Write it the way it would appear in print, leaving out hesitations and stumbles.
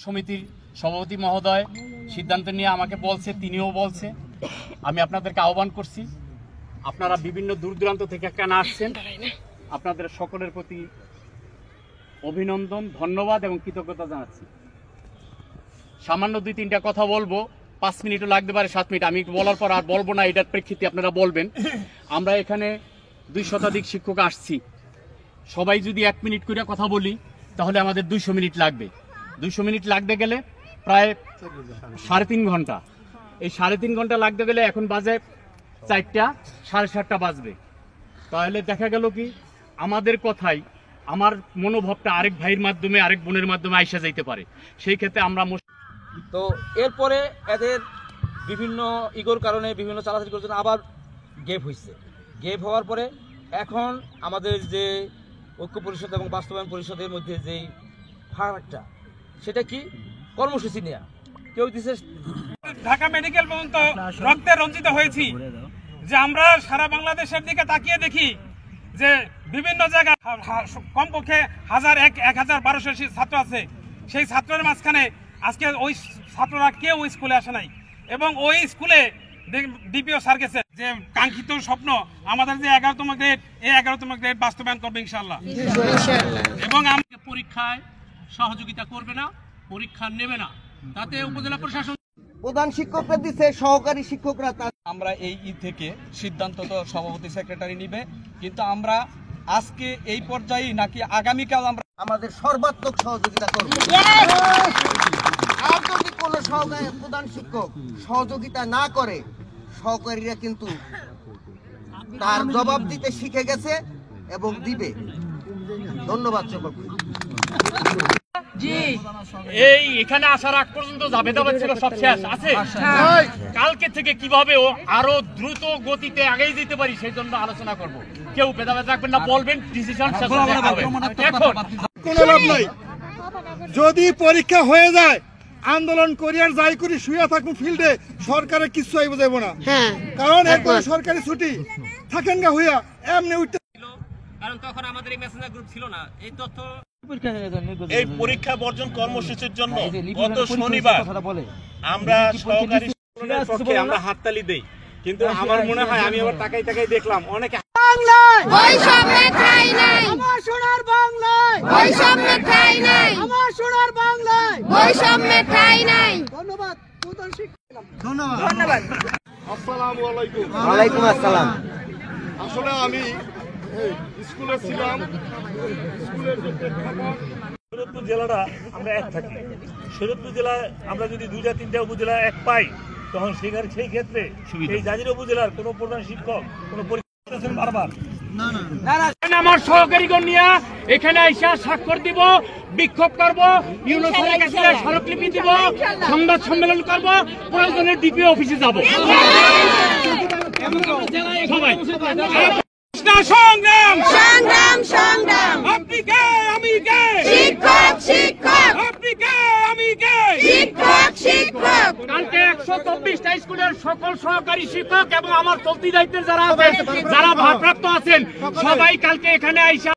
সমিতির সভাপতি মহোদয় সিদ্ধান্ত নিয়ে আমাকে বলছে, তিনিও বলছে, আমি আপনাদেরকে আহ্বান করছি, আপনারা বিভিন্ন দূর দূরান্ত থেকে এখানে আসছেন, আপনাদের সকলের প্রতি অভিনন্দন, ধন্যবাদ এবং কৃতজ্ঞতা জানাচ্ছি। সামান্য 2-3টা কথা বলবো, 5 মিনিটও লাগতে পারে, 7 মিনিট আমি বলার পর আর বলবো না, এটার প্রেক্ষিতে আপনারা বলবেন। আমরা এখানে 2 শতাধিক শিক্ষক আসছি, সবাই যদি 1 মিনিট করে কথা বলি তাহলে আমাদের 200 মিনিট লাগবে। 200 মিনিট লাগতে গেলে প্রায় 3.5 ঘন্টা। এই 3.5 ঘন্টা লাগতে গেলে এখন বাজে 4টা, 7:30 বাজবে। তাহলে দেখা গেল কি আমাদের কথাই আমার মনোভাবটা আরেক ভাইয়ের মাধ্যমে, আরেক বোনের মাধ্যমে আইসা যাইতে পারে। সেই ক্ষেত্রে আমরা তো এরপরে এদের বিভিন্ন ইগোর কারণে, বিভিন্ন চালাচালি করার জন্য আবার গ্যাপ হয়েছে। গ্যাপ হওয়ার পরে এখন আমাদের যে ঐক্য পরিষদ এবং বাস্তবায়ন পরিষদের মধ্যে যেই ফারাকটা, সেটা কি কর্মসূচি নেওয়া। কেউ দিছে ঢাকা মেডিকেল পর্যন্ত রক্তে রঞ্জিত হয়েছি, যে আমরা সারা বাংলাদেশের দিকে তাকিয়ে দেখি যে বিভিন্ন জায়গায় কমপক্ষে 1,1200 ছাত্র আছে। সেই ছাত্রের মাঝখানে আজকে ওই ছাত্ররা কেউ ওই স্কুলে আসে নাই, এবং ওই স্কুলে ডিপিও স্যার গেছে যে কাঙ্ক্ষিত স্বপ্ন আমাদের যে 11তম গ্রেড, এই 11তম গ্রেড বাস্তবায়ন করবে ইনশাআল্লাহ। এবং আমরা পরীক্ষায় সহযোগিতা করবে না, পরীক্ষা নেবে না, তাতে উপজেলা প্রশাসন প্রধান শিক্ষকরা দিচ্ছে, সহকারী শিক্ষকরা। আমরা এই থেকে সিদ্ধান্ত তো সভাপতি সেক্রেটারি নিবে, কিন্তু আমরা আজকে এই পর্যায়ে নাকি আগামীকাল আমরা আমাদের সর্বাত্মক সহযোগিতা করব। আর যদি কোনো সহকারী প্রধান শিক্ষক সহযোগিতা না করে, সহকারীরা কিন্তু তার জবাব দিতে শিখে গেছে এবং দিবে। ধন্যবাদ সকলকে। এই এখানে আসার আগ পর্যন্ত জাবেদা ছিল, সব শেষ আছে। কালকে থেকে কিভাবে আরো দ্রুত গতিতে আগেই যেতে পারি সেই জন্য আলোচনা করব। কেউ ভেদাভেদ রাখবেন না, বলবেন, ডিসিশন শেষ হবে। এখন কোনো লাভ নাই। যদি পরীক্ষা হয়ে যায়, আন্দোলন করি আর যাই করি, শুয়ে থাকুন ফিল্ডে, সরকারের কিছু আইব যাব না। কারণ এরপরে সরকারি ছুটি থাকেন গা হইয়া এমনি উঠতে, কারণ তখন আমাদের এই মেসেঞ্জার গ্রুপ ছিল না। এই তথ্য এই পরীক্ষা বর্জন কর্মসূচির জন্য গত শনিবার আমরা সহকারী শিক্ষকদের পক্ষে আমরা হাততালি দেই, কিন্তু আমার মনে হয় আমি আবার তাকাই তাকাই দেখলাম অনেকে ধন্যবাদ। আসসালামু আলাইকুম। ওয়ালাইকুম আসসালাম। আসলে আমি স্কুলে ছিলাম, স্কুলের যে প্রেক্ষাপট, শরীয়তপুর জেলাটা আমরা এক থাকি। শরীয়তপুর জেলায় আমরা যদি 2-3টা উপজেলা এক পাই, তখন সেই ক্ষেত্রে এই জাজিরা উপজেলার কোনো প্রধান শিক্ষক কোনো পরীক্ষা বারবার আমার সহকারীগণ নিয়ে এখানে আইসা স্বাক্ষর দিব, বিক্ষোভ করব, ইউনিয়নের কাছে স্মারকলিপি দিব, সংবাদ সম্মেলন করব, প্রয়োজনে ডিপিও অফিসে যাব। সবাই সংগ্রাম সংগ্রাম সংগ্রাম, আপনি কে আমি কে, শিক্ষক শিক্ষক, আপনি কে আমি কে, শিক্ষক শিক্ষক। কালকে 124টা স্কুলের সকল সহকারী শিক্ষক এবং আমার চলতি দায়িত্বের যারা আছেন, যারা ভারপ্রাপ্ত আছেন, সবাই কালকে এখানে আইসা